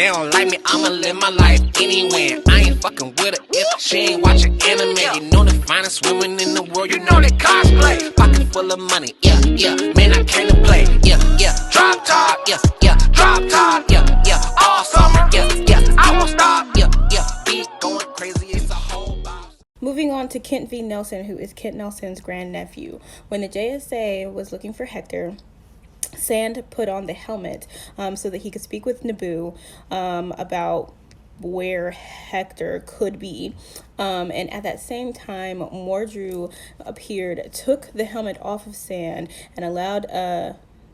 they don't like me, I'ma live my life anyway. I ain't fucking with her if she ain't watching anime. You know the finest women in the world, you know they cosplay. Pocket full of money, yeah, yeah, man, I came to play, yeah, yeah. Drop top, yeah, yeah, drop top, yeah, yeah. All summer, yeah, yeah, I won't stop, yeah, yeah. Beat going crazy, it's a whole box. Moving on to Kent V. Nelson, who is Kent Nelson's grandnephew. When the JSA was looking for Hector, Sand put on the helmet so that he could speak with Naboo about where Hector could be. And at that same time, Mordru appeared, took the helmet off of Sand, and allowed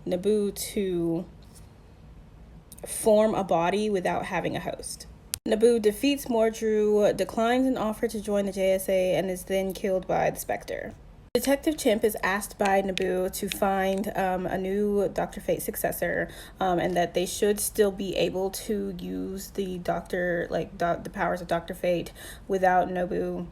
Naboo to form a body without having a host. Naboo defeats Mordru, declines an offer to join the JSA, and is then killed by the Spectre. Detective Chimp is asked by Naboo to find a new Dr. Fate successor, and that they should still be able to use the the powers of Dr. Fate without Naboo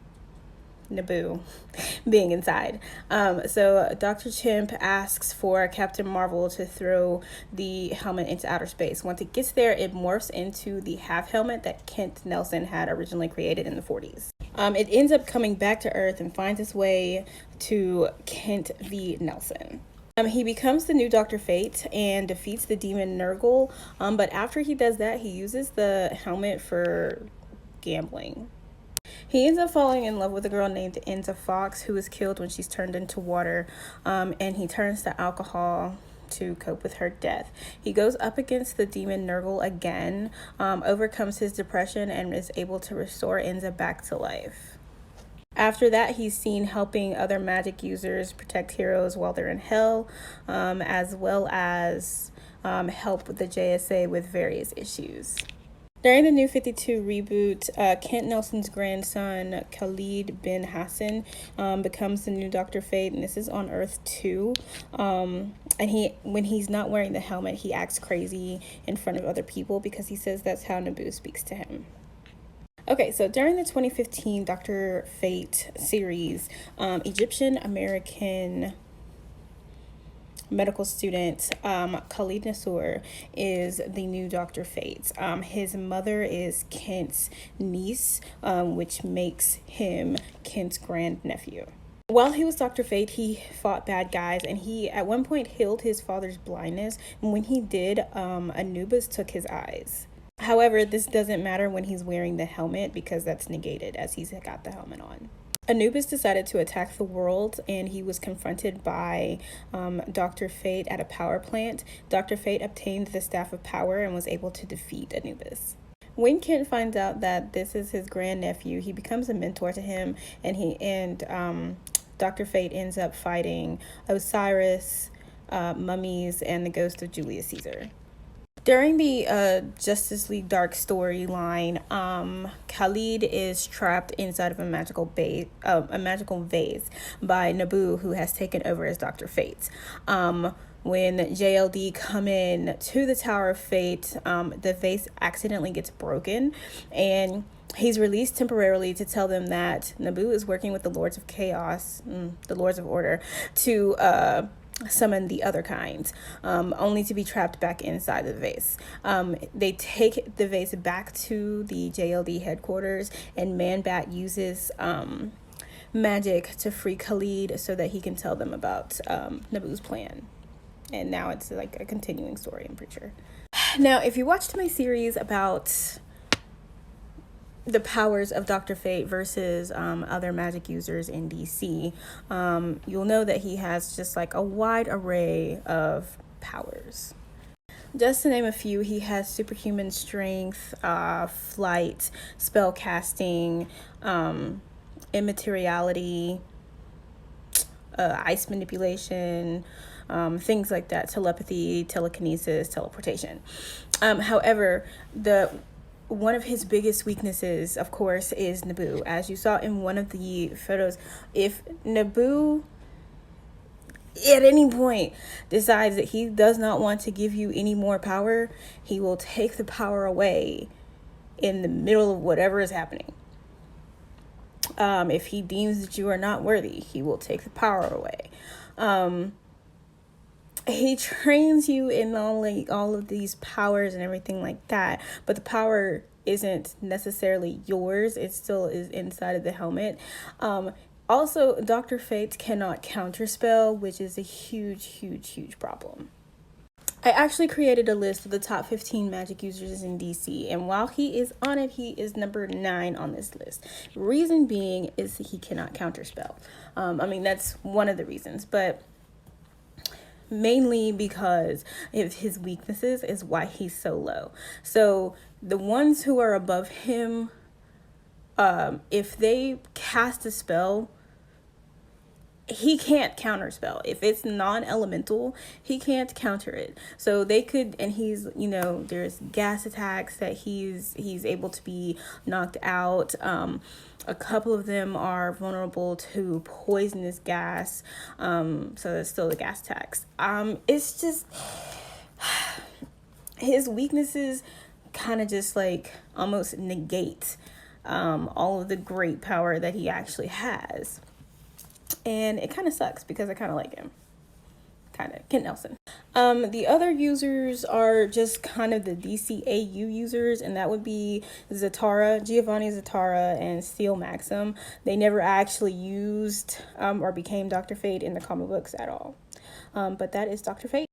being inside. So Dr. Chimp asks for Captain Marvel to throw the helmet into outer space. Once it gets there, it morphs into the half helmet that Kent Nelson had originally created in the 40s. It ends up coming back to Earth and finds its way to Kent V. Nelson. He becomes the new Dr. Fate and defeats the demon Nurgle, but after he does that, he uses the helmet for gambling. He ends up falling in love with a girl named Enza Fox, who is killed when she's turned into water, and he turns to alcohol to cope with her death. He goes up against the demon Nurgle again, overcomes his depression, and is able to restore Enza back to life. After that, he's seen helping other magic users protect heroes while they're in hell, as well as help with the JSA with various issues. During the New 52 reboot, Kent Nelson's grandson, Khalid Ben-Hassin, becomes the new Dr. Fate, and this is on Earth 2. And when he's not wearing the helmet, he acts crazy in front of other people because he says that's how Naboo speaks to him. Okay, so during the 2015 Dr. Fate series, Egyptian-American medical student Khalid Nassour is the new Dr. Fate. His mother is Kent's niece, which makes him Kent's grandnephew. While he was Dr. Fate, he fought bad guys, and he at one point healed his father's blindness, and when he did, Anubis took his eyes. However, this doesn't matter when he's wearing the helmet because that's negated as he's got the helmet on. Anubis decided to attack the world, and he was confronted by Dr. Fate at a power plant. Dr. Fate obtained the Staff of Power and was able to defeat Anubis. When Kent finds out that this is his grandnephew, he becomes a mentor to him, and Dr. Fate ends up fighting Osiris, mummies, and the ghost of Julius Caesar. During the Justice League Dark storyline, Khalid is trapped inside of a magical vase by Naboo, who has taken over as Dr. Fate. When JLD come in to the Tower of Fate, the vase accidentally gets broken, and he's released temporarily to tell them that Naboo is working with the Lords of Chaos, the Lords of Order, to summon the other kind, only to be trapped back inside the vase. They take the vase back to the JLD headquarters, and Man-Bat uses magic to free Khalid so that he can tell them about Naboo's plan. And now it's like a continuing story, I'm pretty sure. Now, if you watched my series about the powers of Dr. Fate versus other magic users in DC, you'll know that he has just like a wide array of powers. Just to name a few, he has superhuman strength, flight, spell casting, immateriality, ice manipulation, things like that, telepathy, telekinesis, teleportation. However, one of his biggest weaknesses, of course, is Naboo. As you saw in one of the photos, if Naboo at any point decides that he does not want to give you any more power, he will take the power away in the middle of whatever is happening. If he deems that you are not worthy, he will take the power away. he trains you in all of these powers and everything like that, but the power isn't necessarily yours. It still is inside of the helmet. Also, Dr. Fate cannot counterspell, which is a huge problem. I actually created a list of the top 15 magic users in DC, and while he is on it, he is number 9 on this list. Reason being is he cannot counterspell. I mean, that's one of the reasons, but mainly because of his weaknesses is why he's so low. So the ones who are above him, if they cast a spell, he can't counterspell. If it's non-elemental, he can't counter it. So they could, and he's, there's gas attacks that he's able to be knocked out. A couple of them are vulnerable to poisonous gas. So that's still the gas attacks. It's just his weaknesses kind of just like almost negate all of the great power that he actually has. And it kind of sucks because I kind of like him. Kent Nelson. The other users are just kind of the DCAU users, and that would be Giovanni Zatara, and Steel Maxim. They never actually used or became Dr. Fate in the comic books at all. But that is Dr. Fate.